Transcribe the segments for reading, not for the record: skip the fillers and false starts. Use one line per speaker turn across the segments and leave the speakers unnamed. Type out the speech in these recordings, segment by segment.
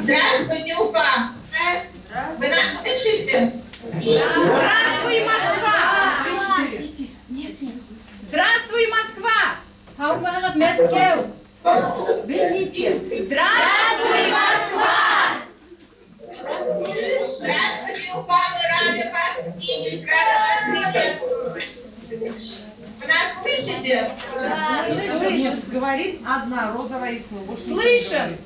Здравствуйте, Уфа! Вы нас слышите?
Здравствуй, Москва! Здравствуй, Москва! Здравствуй, Москва!
Здравствуйте, Уфа! Мы рады вас видеть, рады вас приветствовать. Вы нас слышите?
Да, слышим.
Говорит одна розовая снова.
Слышим.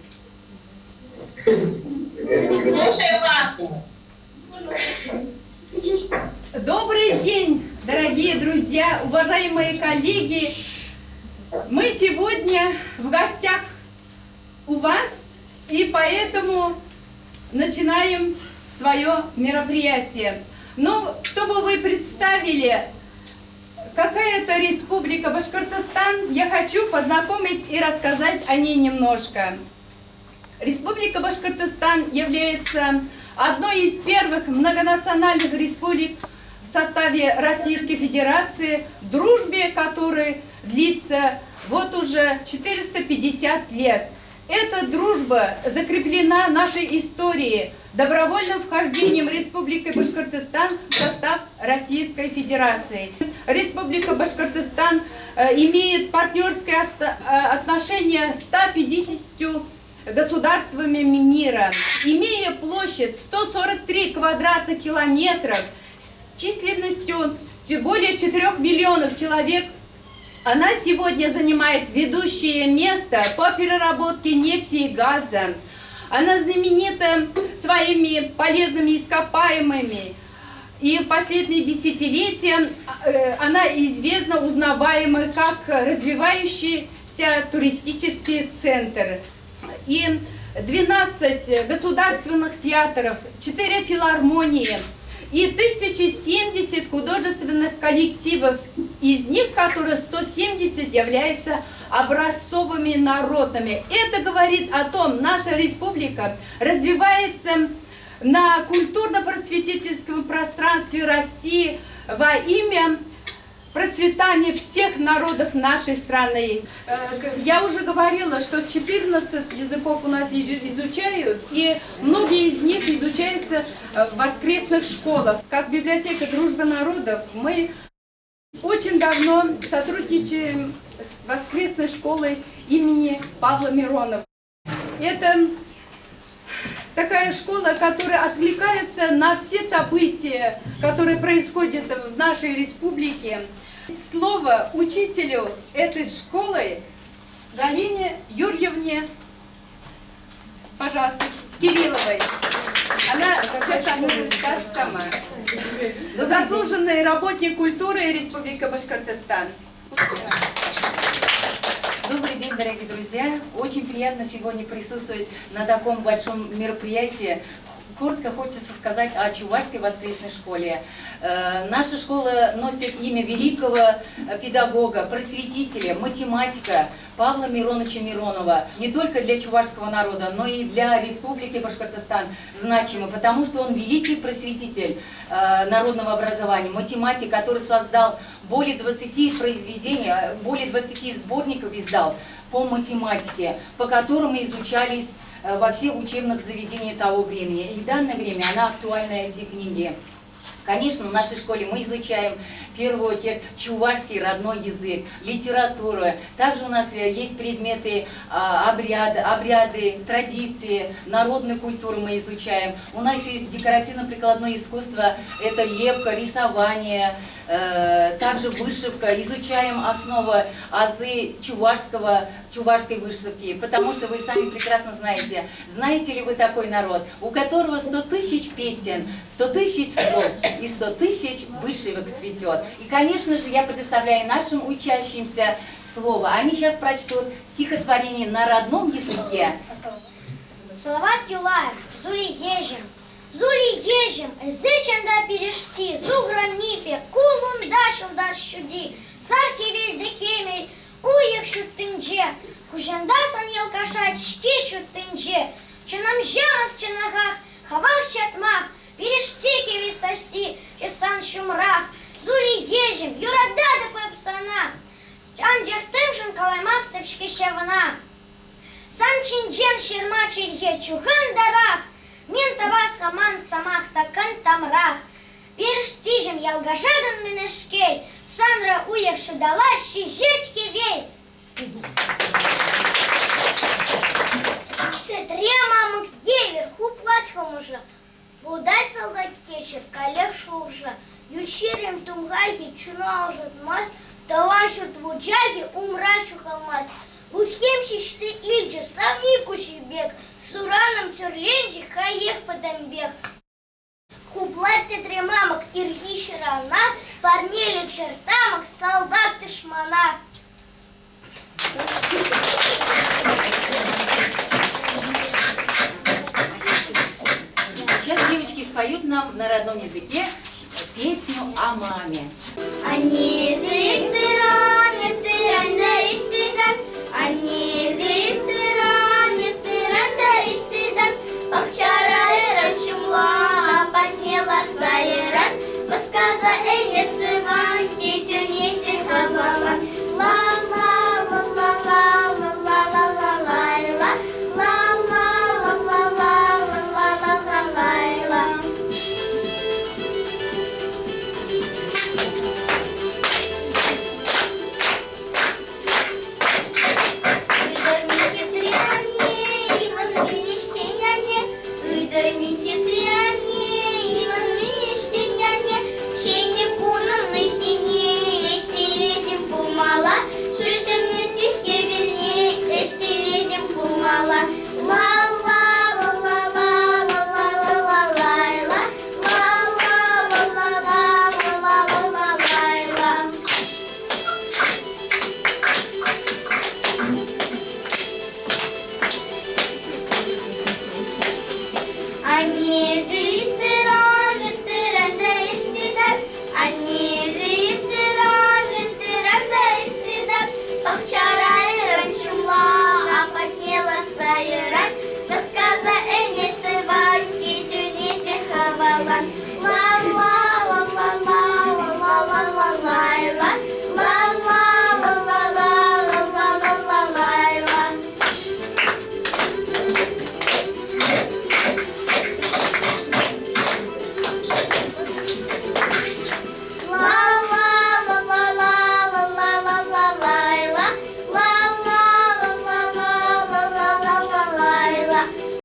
Слушаю вас.
Добрый день, дорогие друзья, уважаемые коллеги. Мы сегодня в гостях у вас, и поэтому начинаем свое мероприятие. Но чтобы вы представили, какая это республика Башкортостан, я хочу познакомить и рассказать о ней немножко. Республика Башкортостан является одной из первых многонациональных республик в составе Российской Федерации, в дружбе которой длится вот уже 450 лет. Эта дружба закреплена нашей историей, добровольным вхождением Республики Башкортостан в состав Российской Федерации. Республика Башкортостан имеет партнерские отношения с 150 государствами мира, имея площадь 143 квадратных километров с численностью более 4 миллионов человек. Она сегодня занимает ведущее место по переработке нефти и газа. Она знаменита своими полезными ископаемыми. И в последние десятилетия она известна, узнаваемой как развивающийся туристический центр. И 12 государственных театров, 4 филармонии и 1070 художественных коллективов, из них, которые 170 являются образцовыми народными. Это говорит о том, наша республика развивается на культурно-просветительском пространстве России во имя процветания всех народов нашей страны. Я уже говорила, что 14 языков у нас изучают, и многие из них изучаются в воскресных школах. Как библиотека Дружбы народов мы очень давно сотрудничаем с воскресной школой имени Павла Миронова. Это такая школа, которая отвлекается на все события, которые происходят в нашей республике. Слово учителю этой школы Галине Юрьевне, пожалуйста, Кирилловой. Она сейчас скажет сама. Заслуженный работник культуры Республика Башкортостан.
Добрый день, дорогие друзья! Очень приятно сегодня присутствовать на таком большом мероприятии. Коротко хочется сказать о Чувашской воскресной школе. Наша школа носит имя великого педагога, просветителя, математика Павла Мироновича Миронова. Не только для чувашского народа, но и для Республики Башкортостан значимо, потому что он великий просветитель народного образования, математик, который создал более 20 произведений, более 20 сборников издал по математике, по которым изучались во всех учебных заведениях того времени. И в данное время она актуальна, эти книги. Конечно, в нашей школе мы изучаем в первую очередь чувашский родной язык, литературу. Также у нас есть предметы обряды, традиции, народную культуру мы изучаем. У нас есть декоративно-прикладное искусство, это лепка, рисование, также вышивка. Изучаем основы азы чувашской вышивки, потому что вы сами прекрасно знаете ли вы такой народ, у которого 100 тысяч песен, 100 тысяч слов и 100 тысяч вышивок цветет. И, конечно же, я предоставляю нашим учащимся слово. Они сейчас прочтут стихотворение на родном языке.
Салават Юлаев, Зули Ежем. Зули Ежем, зычем перешти, зугранипе, кулун дашыл щуди, сархи вельде кемель, уек шуттынже, кужандасан елкашать, шки шуттынже, чунам жамас чынагах, хавах чатмах, перештики России, чесан шумрах, зули ежем, юрадада пепсана, анджахтымшин калаймак степшки шевана, сан чинджен шерма чилье чухан дарах, мен тавас хаман самах такан тамрах, перштижем ялгажадан менешкей, санра уях шудала щижеть хевей. Мамок вверху платьем уже, будать солдат кечер, коллег шуржа, ючерем тумгаги, чуна уже мать, талашу твуджаги, умрачу халмать, бухемщишься ильджи, самикущий бег, сураном тюрленджи, хаех подамбег. Хуплать ты мамок, ирги ширана, пармели чертамок, солдат ты шмана.
Сейчас девочки споют нам на родном языке песню о маме.
Они зиттыран, иттыран да иштидан, они зиттыран, иттыран да иштидан, бахчара шумла, поднялах зайран, басказа энесі ван, кетюнете хавалан, Они